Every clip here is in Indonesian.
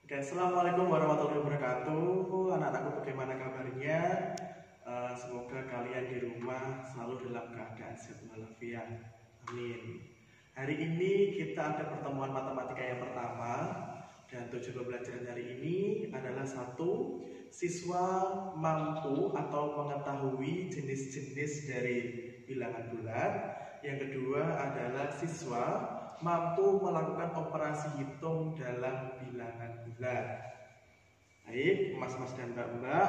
Oke, assalamualaikum warahmatullahi wabarakatuh. Anak-anakku, bagaimana kabarnya? Semoga kalian di rumah selalu dalam keadaan sehat walafiat. Amin. Hari ini kita ada pertemuan matematika yang pertama, dan tujuan pembelajaran hari ini adalah satu, siswa mampu atau mengetahui jenis-jenis dari bilangan bulat. Yang kedua adalah siswa mampu melakukan operasi hitung dalam bilangan bulat. Baik, mas-mas dan mbak-mbak,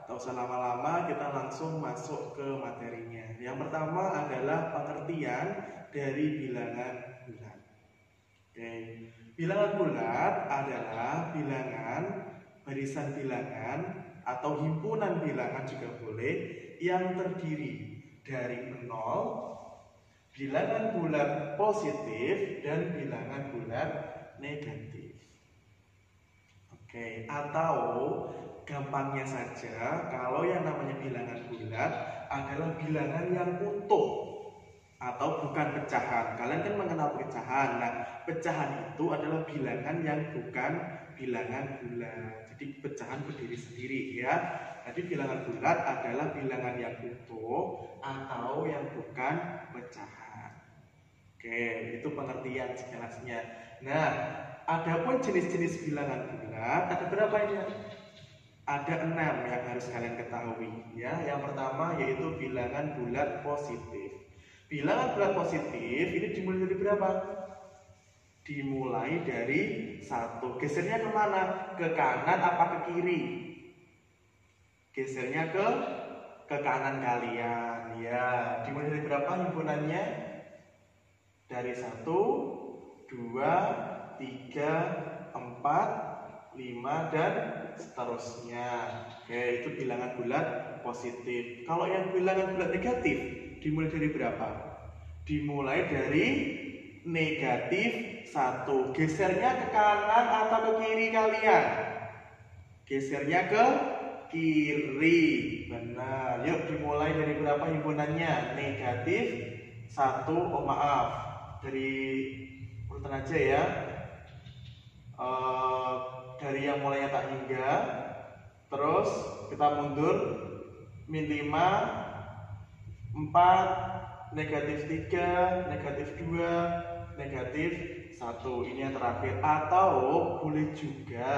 tak usah lama-lama, kita langsung masuk ke materinya. Yang pertama adalah pengertian dari bilangan bulat. Oke, bilangan bulat adalah bilangan, barisan bilangan, atau himpunan bilangan juga boleh, yang terdiri dari 0, bilangan bulat positif, dan bilangan bulat negatif. Oke, atau gampangnya saja, kalau yang namanya bilangan bulat adalah bilangan yang utuh atau bukan pecahan. Kalian kan mengenal pecahan. Nah, pecahan itu adalah bilangan yang bukan bilangan bulat. Jadi pecahan berdiri sendiri ya. Jadi bilangan bulat adalah bilangan yang utuh atau yang bukan pecahan. Oke, itu pengertian sejelasnya. Nah, adapun jenis-jenis bilangan bulat ada berapa ini? Ada 6 yang harus kalian ketahui ya. Yang pertama yaitu bilangan bulat positif. Bilangan bulat positif ini dimulai dari berapa? Dimulai dari 1. Gesernya kemana? Ke kanan apa ke kiri? Gesernya ke kanan kalian ya. Dimulai dari berapa himpunannya? Dari 1, 2, 3, 4, 5, dan seterusnya. Oke, itu bilangan bulat positif. Kalau yang bilangan bulat negatif dimulai dari berapa? Dimulai dari negatif 1. Gesernya ke kanan atau ke kiri kalian? Gesernya ke kiri. Benar. Yuk dimulai dari berapa himpunannya? Negatif 1. Oh maaf, dari urutan aja ya. Dari yang mulainya tak hingga, terus kita mundur, min 5, 4, negatif 3, negatif 2, negatif 1. Ini yang terakhir. Atau boleh juga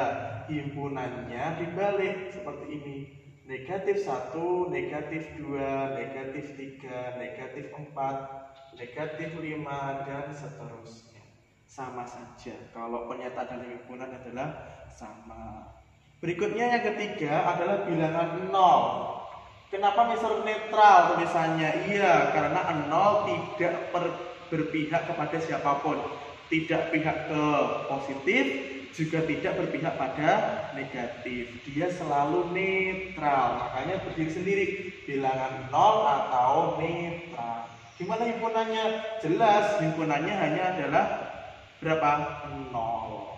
himpunannya dibalik seperti ini. Negatif 1, negatif 2, negatif 3, negatif 4, negatif 5, dan seterusnya. Sama saja, kalau pernyataan dan himpunan adalah sama. Berikutnya yang ketiga adalah bilangan 0. Kenapa misal netral tulisannya? Iya, karena 0 tidak berpihak kepada siapapun. Tidak pihak ke positif, juga tidak berpihak pada negatif. Dia selalu netral, makanya berdiri sendiri. Bilangan 0 atau netral. Gimana himpunannya? Jelas, himpunannya hanya adalah berapa? 0.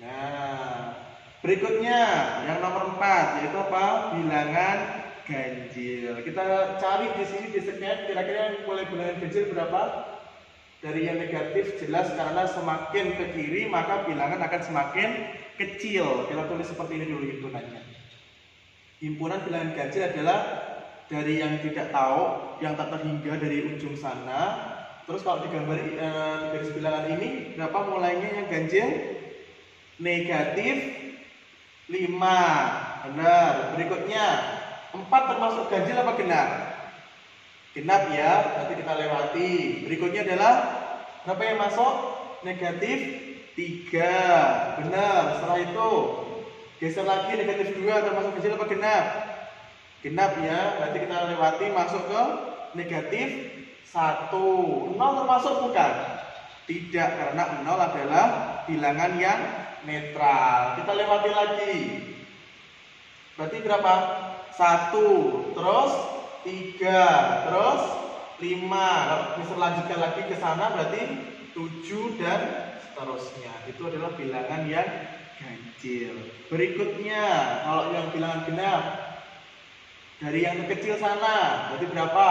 Nah, berikutnya yang nomor 4 yaitu apa? Bilangan ganjil. Kita cari di sini di scan kira-kira mulai bilangan ganjil berapa? Dari yang negatif jelas, karena semakin ke kiri maka bilangan akan semakin kecil. Kita tulis seperti ini dulu himpunannya. Himpunan bilangan ganjil adalah dari yang tidak tahu, yang tak terhingga dari ujung sana. Terus kalau digambar di garis bilangan ini berapa mulainya yang ganjil? Negatif 5. Benar. Berikutnya 4 termasuk ganjil apa genap? Genap ya, nanti kita lewati. Berikutnya adalah berapa yang masuk? Negatif 3. Benar. Setelah itu geser lagi, negatif 2 termasuk ganjil apa genap? Genap ya, nanti kita lewati, masuk ke negatif 1. 0 termasuk bukan? Tidak, karena 0 adalah bilangan yang netral. Kita lewati lagi. Berarti berapa? 1, terus 3, terus 5. Bisa lanjutkan lagi ke sana, berarti 7 dan seterusnya. Itu adalah bilangan yang ganjil. Berikutnya, kalau yang bilangan genap, dari yang kecil sana, berarti berapa?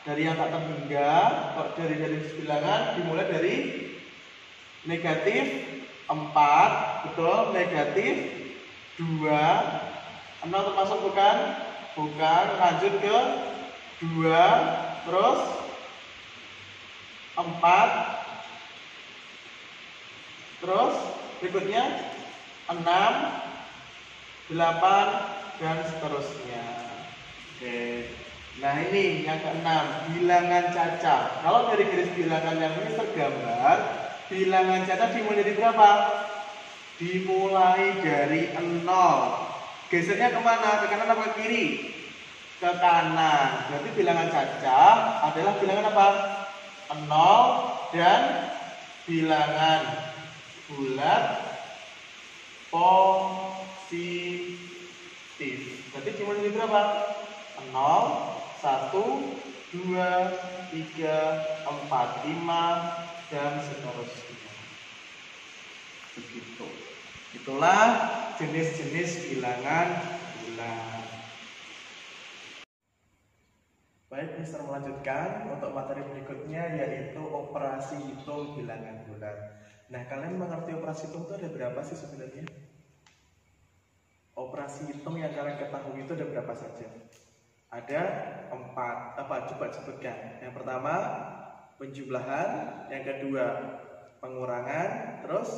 Dari yang tak terhingga, dari bilangan dimulai dari negatif 4, betul, negatif 2, 0 termasuk bukan? Bukan, lanjut ke 2, terus 4, terus berikutnya 6, 8, dan seterusnya. Oke. Nah ini yang keenam, bilangan cacat. Kalau dari garis bilangan yang ini tergambar, bilangan cacat dimulai dari berapa? Dimulai dari 0. Gesernya kemana? Ke kanan apa ke kiri? Ke kanan. Berarti bilangan cacat adalah bilangan apa? 0 dan bilangan bulat positif. Berarti dimulai dari berapa? 0, 1, 2, 3, 4, 5, dan seterusnya. Begitu. Itulah jenis-jenis bilangan bulat. Baik, Mister melanjutkan untuk materi berikutnya yaitu operasi hitung bilangan bulat. Nah, kalian mengerti operasi hitung itu ada berapa sih sebenarnya? Operasi hitung yang kalian ketahui itu ada berapa saja? Ada 4. Coba sebutkan. Yang pertama penjumlahan, yang kedua pengurangan, terus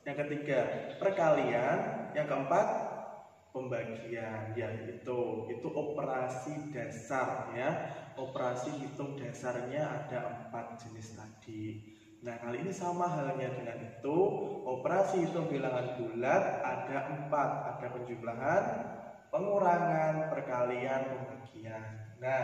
yang ketiga perkalian, yang keempat pembagian. Ya itu operasi dasar ya. Operasi hitung dasarnya ada 4 jenis tadi. Nah, kali ini sama halnya dengan itu. Operasi hitung bilangan bulat ada 4. Ada penjumlahan, pengurangan, perkalian, pembagian. Nah,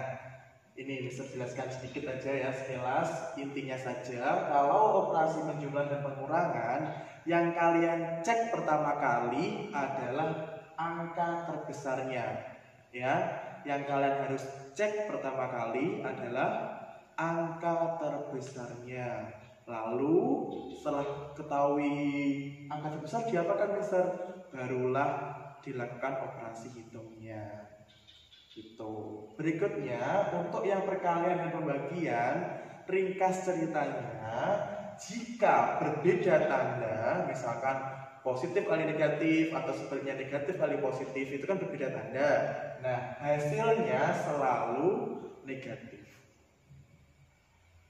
ini bisa jelaskan sedikit aja ya, sekilas intinya saja. Kalau operasi penjumlahan dan pengurangan, yang kalian cek pertama kali adalah angka terbesarnya. Ya, yang kalian harus cek pertama kali adalah angka terbesarnya. Lalu setelah ketahui angka terbesar diapakan, Mister? Barulah dilakukan operasi hitungnya. Gitu. Berikutnya untuk yang perkalian dan pembagian, ringkas ceritanya, jika berbeda tanda, misalkan positif kali negatif atau sebaliknya negatif kali positif, itu kan berbeda tanda. Nah, hasilnya selalu negatif.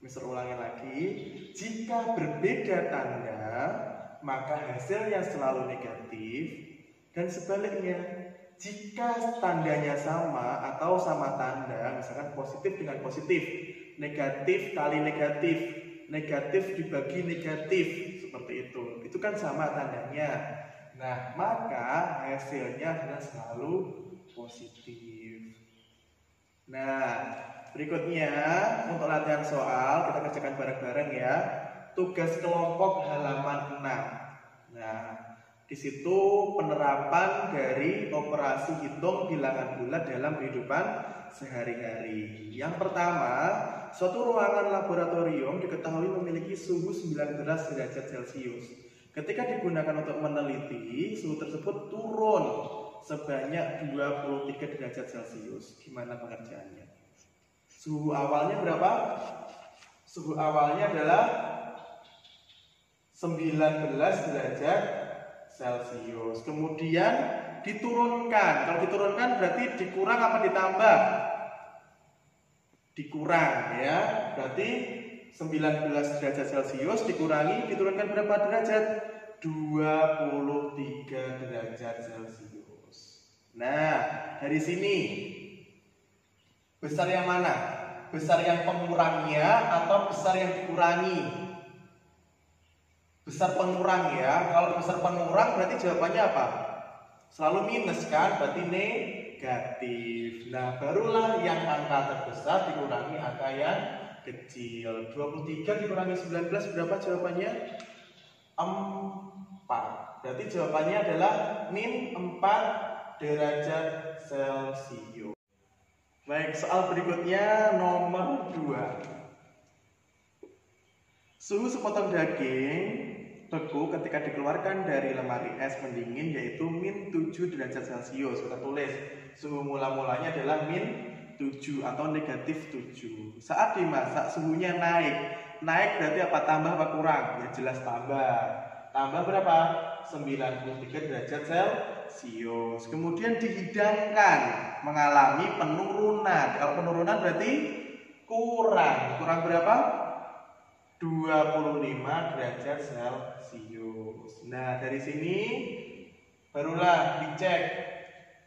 Mister ulangi lagi, jika berbeda tanda, maka hasilnya selalu negatif. Dan sebaliknya, jika tandanya sama atau sama tanda, misalkan positif dengan positif, negatif kali negatif, negatif dibagi negatif, seperti itu kan sama tandanya. Nah, maka hasilnya adalah selalu positif. Nah, berikutnya untuk latihan soal, kita kerjakan bareng-bareng ya. Tugas kelompok halaman 6. Nah, di situ penerapan dari operasi hitung bilangan bulat dalam kehidupan sehari-hari. Yang pertama, suatu ruangan laboratorium diketahui memiliki suhu 19 derajat Celcius. Ketika digunakan untuk meneliti, suhu tersebut turun sebanyak 23 derajat Celcius. Gimana pengerjaannya? Suhu awalnya berapa? Suhu awalnya adalah 19 derajat Celcius. Kemudian diturunkan. Kalau diturunkan berarti dikurang apa ditambah? Dikurang ya. Berarti 19 derajat Celcius dikurangi, diturunkan berapa derajat? 23 derajat Celcius. Nah, dari sini besar yang mana? Besar yang pengurangnya atau besar yang dikurangi? Besar pengurang ya. Kalau besar pengurang berarti jawabannya apa? Selalu minus kan? Berarti negatif. Nah, barulah yang angka terbesar dikurangi angka yang kecil. 23 dikurangi 19 berapa jawabannya? 4. Berarti jawabannya adalah min 4 derajat Celcius. Baik, soal berikutnya nomor 2. Suhu sepotong daging beku ketika dikeluarkan dari lemari es pendingin yaitu min 7 derajat Celcius. Kita tulis suhu mula-mulanya adalah min 7 atau negatif 7. Saat dimasak suhunya naik Naik berarti apa? Tambah apa kurang? Ya jelas tambah. Tambah berapa? 93 derajat Celcius. Kemudian dihidangkan, mengalami penurunan. Kalau penurunan berarti kurang. Kurang berapa? 25 derajat Celcius. Nah, dari sini barulah dicek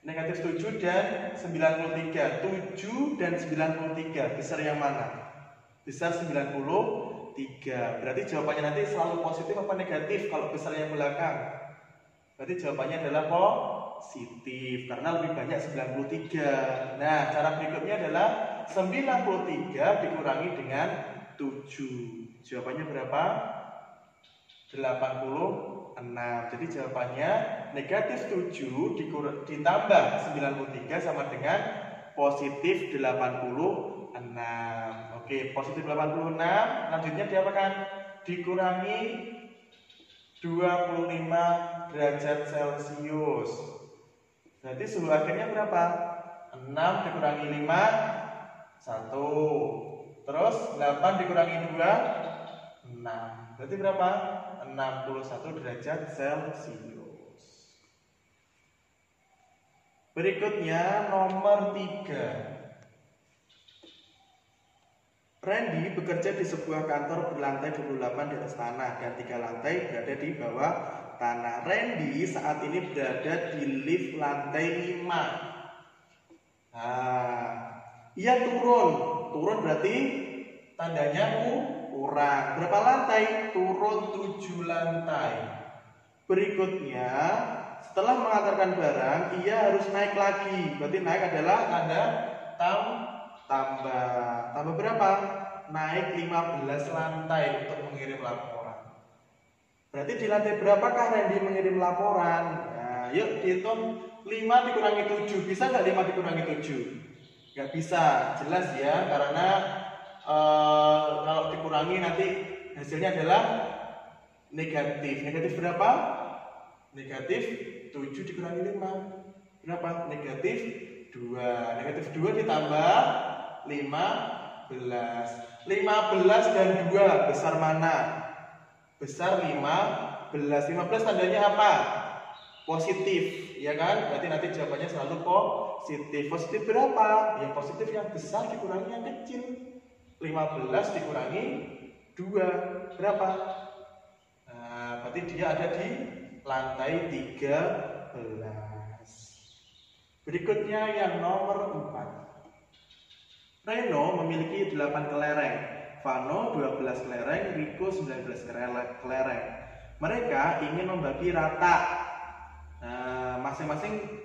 negatif 7 dan 93. 7 dan 93 besar yang mana? Besar 93. Berarti jawabannya nanti selalu positif apa negatif kalau besar yang belakang? Berarti jawabannya adalah positif karena lebih banyak 93. Nah, cara berikutnya adalah 93 dikurangi dengan 7. Jawabannya berapa? 86. Jadi jawabannya negatif 7 ditambah 93 sama dengan positif 86. Oke, positif 86 lanjutnya diapakan? Dikurangi 25 derajat Celcius. Berarti suhu akhirnya berapa? 6 dikurangi 5 1. Terus 8 dikurangi 2 6. Berarti berapa? 61 derajat Celcius. Berikutnya nomor 3. Randy bekerja di sebuah kantor berlantai 28 di atas tanah dan 3 lantai berada di bawah tanah. Randy saat ini berada di lift lantai 5. Nah, ia turun berarti tandanya kurang. Berapa lantai? Turun 7 lantai. Berikutnya, setelah mengantarkan barang, ia harus naik lagi. Berarti naik adalah tanda tambah berapa? Naik 15 lantai untuk mengirim laporan. Berarti di lantai berapakah Randy mengirim laporan? Nah, yuk dihitung 5 dikurangi 7. Bisa nggak 5 dikurangi 7? Nggak bisa, jelas ya, karena kalau dikurangi nanti hasilnya adalah negatif. Negatif berapa? Negatif 7 dikurangi 5 berapa? Negatif 2. Negatif 2 ditambah 15. 15 dan 2 besar mana? Besar 15. 15 tandanya apa? Positif, ya kan? Berarti nanti jawabannya selalu positif. Positif berapa? Ya positif yang besar dikurangi yang kecil. 15 dikurangi 2 berapa? Nah, berarti dia ada di lantai 13. Berikutnya yang nomor 4. Reno memiliki 8 kelereng, Vano 12 kelereng, Rico 19 kelereng. Mereka ingin membagi rata. Nah, masing-masing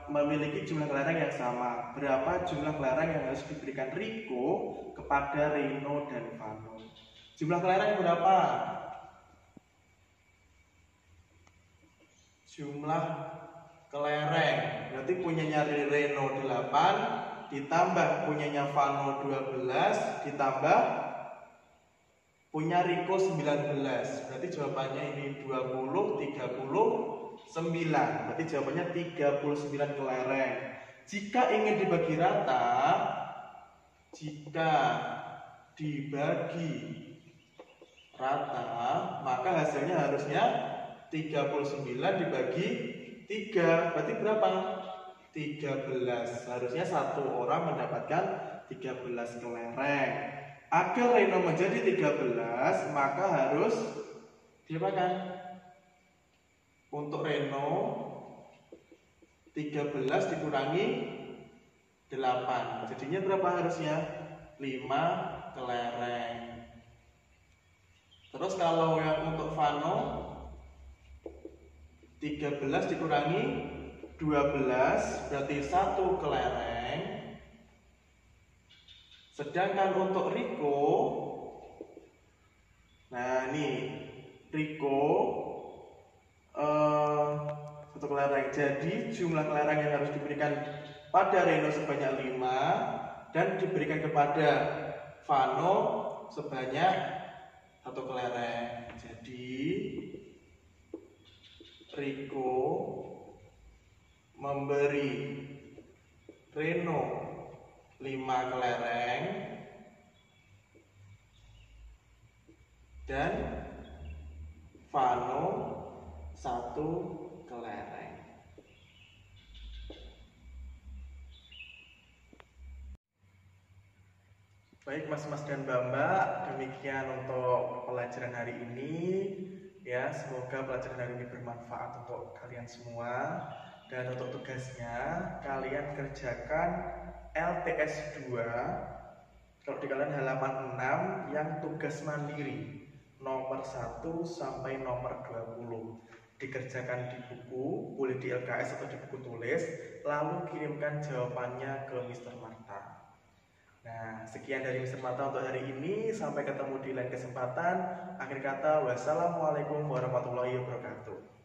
memiliki jumlah kelereng yang sama. Berapa jumlah kelereng yang harus diberikan Rico kepada Reno dan Vano? Jumlah kelereng berapa? Jumlah kelereng berarti punyanya Reno 8 ditambah punyanya Vano 12 ditambah punya Rico 19. Berarti jawabannya ini 20 39. Berarti jawabannya 39 kelereng. Jika ingin dibagi rata, maka hasilnya harusnya 39 dibagi 3. Berarti berapa? 13. Harusnya satu orang mendapatkan 13 kelereng. Agar Reno menjadi 13, maka harus diapakan? Untuk Reno 13 dikurangi 8. Jadinya berapa harusnya? 5 kelereng. Terus kalau yang untuk Vano 13 dikurangi 12 berarti 1 kelereng. Sedangkan untuk Rico, nah ini Rico 1 kelereng. Jadi jumlah kelereng yang harus diberikan pada Reno sebanyak 5 dan diberikan kepada Vano sebanyak 1 kelereng. Jadi Rico memberi Reno 5 kelereng Vano 1 kelereng. Baik mas-mas dan mbak-mbak, demikian untuk pelajaran hari ini. Ya, semoga pelajaran hari ini bermanfaat untuk kalian semua. Dan untuk tugasnya, kalian kerjakan LTS 2. Kalau di kalian halaman 6 yang tugas mandiri nomor 1 sampai nomor 20. Dikerjakan di buku, boleh di LKS atau di buku tulis, lalu kirimkan jawabannya ke Mr. Marta. Nah, sekian dari Mr. Marta untuk hari ini. Sampai ketemu di lain kesempatan. Akhir kata, wassalamualaikum warahmatullahi wabarakatuh.